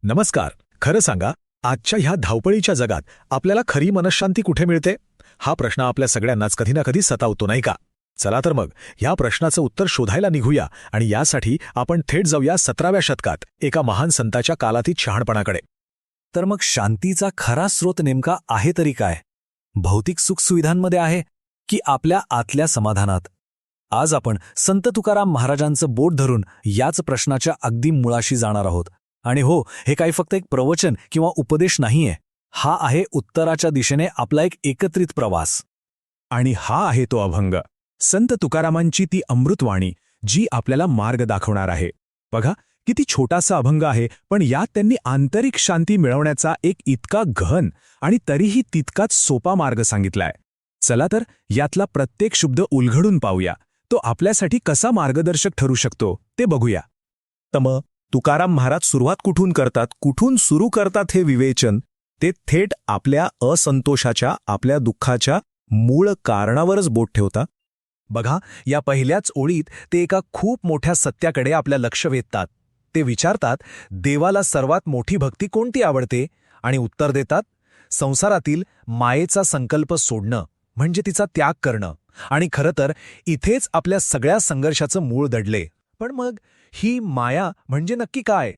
नमस्कार. खरं सांगा, आजच्या ह्या धावपळीच्या जगात आपल्याला खरी मनःशांती कुठे मिळते? हा प्रश्न आपल्या सगळ्यांनाच कधी ना कधी सतावतो, नाही का? चला तर मग ह्या प्रश्नाचं उत्तर शोधायला निघूया आणि यासाठी आपण थेट जाऊया 17व्या शतकात एका महान संताच्या कालातीत शहाणपणाकडे. तर मग शांतीचा खरा स्रोत नेमका आहे तरी काय? भौतिक सुखसुविधांमध्ये आहे की आपल्या आतल्या समाधानात? आज आपण संत तुकाराम महाराजांचं बोट धरून याच प्रश्नाच्या अगदी मुळाशी जाणार आहोत. आणि हो, हे काही फक्त एक प्रवचन किंवा उपदेश नाहीये. हा आहे उत्तराच्या दिशेने आपला एक एकत्रित प्रवास. आणि हा आहे तो अभंग, संत तुकारामांची ती अमृतवाणी जी आपल्याला मार्ग दाखवणार आहे. बघा, किती छोटासा अभंग आहे, पण यात त्यांनी आंतरिक शांती मिळवण्याचा एक इतका गहन आणि तरीही तितकाच सोपा मार्ग सांगितलाय. चला तर यातला प्रत्येक शब्द उलगडून पाहूया. तो आपल्यासाठी कसा मार्गदर्शक ठरू शकतो ते बघूया. मग तुकाराम महाराज सुरुवात कुठून करतात, कुठून सुरू करतात हे विवेचन ते थेट आपल्या असंतोषाच्या, आपल्या दुःखाच्या मूळ कारणावरच बोट ठेवता. बघा, या पहिल्याच ओळीत ते एका खूप मोठ्या सत्याकडे आपल्या लक्ष वेधतात. ते विचारतात, देवाला सर्वात मोठी भक्ती कोणती आवडते? आणि उत्तर देतात, संसारातील मायेचा संकल्प सोडणं म्हणजे तिचा त्याग करणं. आणि खरं तर इथेच आपल्या सगळ्या संघर्षाचं मूळ दडले. पण मग ही माया म्हणजे नक्की काय?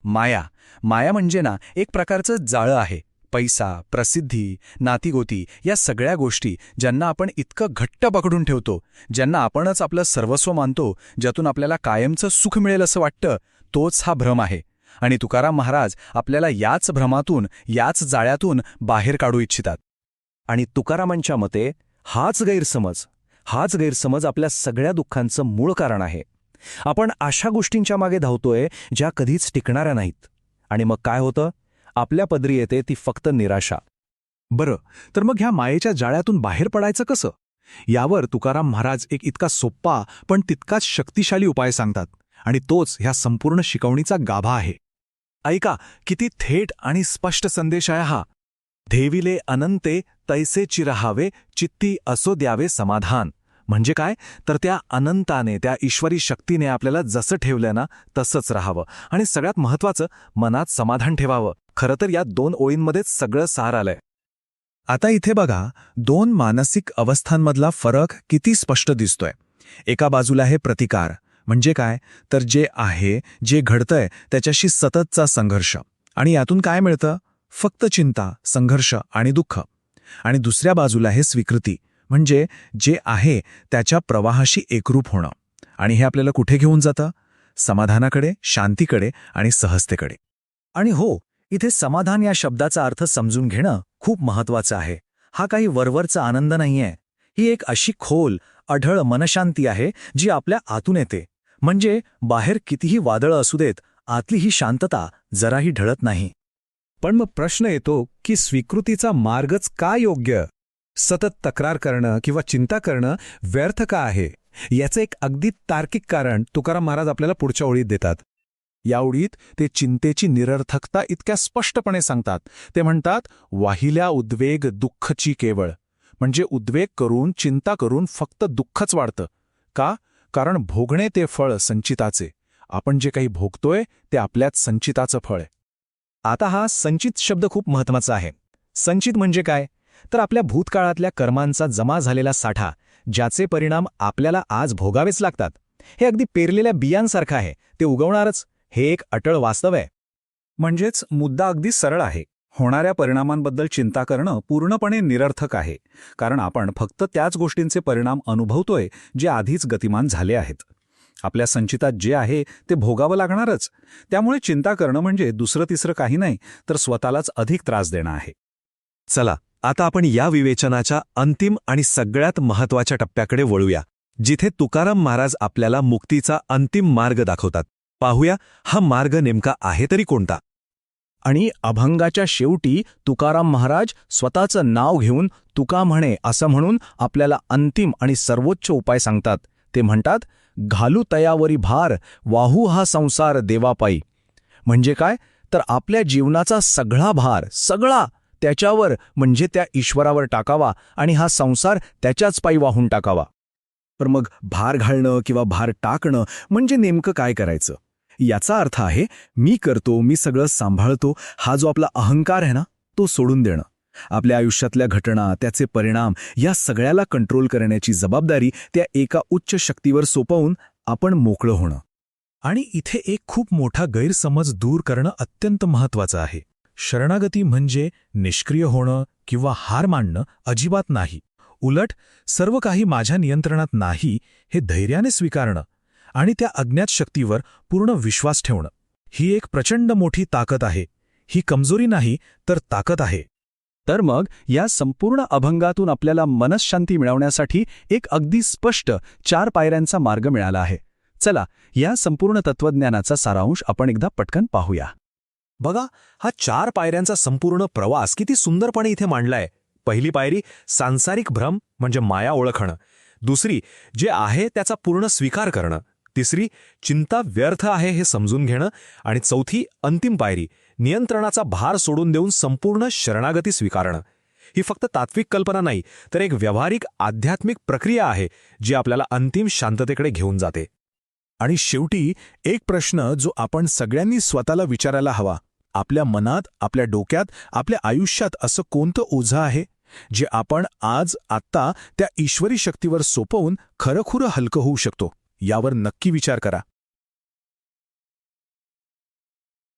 माया म्हणजे ना एक प्रकारचं जाळं आहे. पैसा, प्रसिद्धी, नातीगोती या सगळ्या गोष्टी ज्यांना आपण इतकं घट्ट पकडून ठेवतो, ज्यांना आपणच आपलं सर्वस्व मानतो, ज्यातून आपल्याला कायमचं सुख मिळेल असं वाटतं, तोच हा भ्रम आहे. आणि तुकाराम महाराज आपल्याला याच भ्रमातून, याच जाळ्यातून बाहेर काढू इच्छितात. आणि तुकारामांच्या मते हाच गैरसमज आपल्या सगळ्या दुःखांचं मूळ कारण आहे. आपण अशा गोष्टींच्या मागे धावतोय ज्या कधीच टिकणाऱ्या नाहीत. आणि मग काय होतं? आपल्या पदरी येते ती फक्त निराशा. बरं, तर मग ह्या मायेच्या जाळ्यातून बाहेर पडायचं कसं? यावर तुकाराम महाराज एक इतका सोप्पा पण तितकाच शक्तिशाली उपाय सांगतात. आणि तोच ह्या संपूर्ण शिकवणीचा गाभा आहे. ऐका, किती थेट आणि स्पष्ट संदेश आहे हा. देविले अनंते तैसे चिरहावे, चित्ती असो द्यावे समाधान. म्हणजे काय? तर त्या अनंताने, त्या ईश्वरी शक्तीने आपल्याला जसं ठेवलं ना तसंच राहावं. आणि सगळ्यात महत्त्वाचं, मनात समाधान ठेवावं. खरं तर या 2 ओळींमध्येच सगळं सार आलंय. आता इथे बघा, 2 मानसिक अवस्थांमधला फरक किती स्पष्ट दिसतोय. एका बाजूला आहे प्रतिकार, म्हणजे काय? तर जे आहे, जे घडतंय त्याच्याशी सततचा संघर्ष. आणि यातून काय मिळतं? फक्त चिंता, संघर्ष आणि दुःख. आणि दुसऱ्या बाजूला आहे स्वीकृती, म्हणजे जे आहे त्याच्या प्रवाहाशी एकरूप होणं. आणि हे आपल्याला कुठे घेऊन जातं? समाधानाकडे, शांतीकडे आणि सहजतेकडे. आणि हो, इथे समाधान या शब्दाचा अर्थ समजून घेणं खूप महत्वाचं आहे. हा काही वरवरचा आनंद नाहीये. ही एक अशी खोल, अढळ मनशांती आहे जी आपल्या आतून येते. म्हणजे बाहेर कितीही वादळं असू देत, आतली ही शांतता जराही ढळत नाही. पण मग प्रश्न येतो की स्वीकृतीचा मार्गच का योग्य? सतत तक्रार करणं किंवा चिंता करणं व्यर्थ का आहे? याचं एक अगदी तार्किक कारण तुकाराम महाराज आपल्याला पुढच्या ओळीत देतात. या ओळीत ते चिंतेची निरर्थकता इतक्या स्पष्टपणे सांगतात. ते म्हणतात, वाहिल्या उद्वेग दुःखची केवळ. म्हणजे उद्वेग करून, चिंता करून फक्त दुःखच वाढतं. का? कारण भोगणे ते फळ संचिताचे. आपण जे काही भोगतोय ते आपल्याच संचिताचं फळ आहे. आता हा संचित शब्द खूप महत्वाचा आहे. संचित म्हणजे काय? तर आपल्या भूतकाळातल्या कर्मांचा जमा झालेला साठा, ज्याचे परिणाम आपल्याला आज भोगावेच लागतात. हे अगदी पेरलेल्या बियांसारखं आहे. ते उगवणारच. हे एक अटळ वास्तव आहे. म्हणजेच मुद्दा अगदी सरळ आहे. होणाऱ्या परिणामांबद्दल चिंता करणं पूर्णपणे निरर्थक आहे. कारण आपण फक्त त्याच गोष्टींचे परिणाम अनुभवतोय जे आधीच गतिमान झाले आहेत. आपल्या संचितात जे आहे ते भोगावं लागणारच. त्यामुळे चिंता करणं म्हणजे दुसरं तिसरं काही नाही, तर स्वतःलाच अधिक त्रास देणं आहे. चला, आता आपण या विवेचनाच्या अंतिम आणि सगळ्यात महत्त्वाच्या टप्प्याकडे वळूया, जिथे तुकाराम महाराज आपल्याला मुक्तीचा अंतिम मार्ग दाखवतात. पाहूया हा मार्ग नेमका आहे तरी कोणता. आणि अभंगाच्या शेवटी तुकाराम महाराज स्वतःचं नाव घेऊन तुका म्हणे असं म्हणून आपल्याला अंतिम आणि सर्वोच्च उपाय सांगतात. ते म्हणतात, घालू तयावरी भार, वाहू हा संसार देवापायी. म्हणजे काय? तर आपल्या जीवनाचा सगळा भार, सगळा त्याच्यावर म्हणजे त्या ईश्वरावर टाकावा आणि हा संसार त्याच्याच पायी वाहून टाकावा. पण मग भार घालणं किंवा भार टाकणं म्हणजे नेमकं काय करायचं? याचा अर्थ आहे मी करतो, मी सगळं सांभाळतो, हा जो आपला अहंकार आहे ना, तो सोडून देणं. आपल्या आयुष्यातल्या घटना, त्याचे परिणाम या सगळ्याला कंट्रोल करण्याची जबाबदारी त्या एका उच्च शक्तीवर सोपवून आपण मोकळं होणं. आणि इथे एक खूप मोठा गैरसमज दूर करणं अत्यंत महत्वाचं आहे. शरणागती म्हणजे निष्क्रिय होणं किंवा हार मानणं अजिबात नाही. उलट सर्व काही माझ्या नियंत्रणात नाही हे धैर्याने स्वीकारणं आणि त्या अज्ञात शक्तीवर पूर्ण विश्वास ठेवणं, ही एक प्रचंड मोठी ताकद आहे. ही कमजोरी नाही तर ताकद आहे. तर मग या संपूर्ण अभंगातून आपल्याला मनःशांती मिळवण्यासाठी एक अगदी स्पष्ट 4 पायऱ्यांचा मार्ग मिळाला आहे. चला, या संपूर्ण तत्वज्ञानाचा सारांश आपण एकदा पटकन पाहूया. बघा, हा 4 पायऱ्यांचा संपूर्ण प्रवास किती सुंदरपणे इथे मांडलाय. पहिली पायरी सांसारिक भ्रम म्हणजे माया ओळखणं. दुसरी, जे आहे त्याचा पूर्ण स्वीकार करणं. तिसरी, चिंता व्यर्थ आहे हे समजून घेणं. आणि चौथी, अंतिम पायरी, नियंत्रणाचा भार सोडून देऊन संपूर्ण शरणागती स्वीकारणं. ही फक्त तात्विक कल्पना नाही, तर एक व्यावहारिक आध्यात्मिक प्रक्रिया आहे जी आपल्याला अंतिम शांततेकडे घेऊन जाते. आणि शेवटी एक प्रश्न जो आपण सगळ्यांनी स्वतःला विचारायला हवा. आपल्या मनात, आपल्या डोक्यात, आपल्या आयुष्यात असं कोणतं ओझं आहे जे आपण आज आत्ता त्या ईश्वरी शक्तीवर सोपवून खरंखुरं हलकं होऊ शकतो? यावर नक्की विचार करा.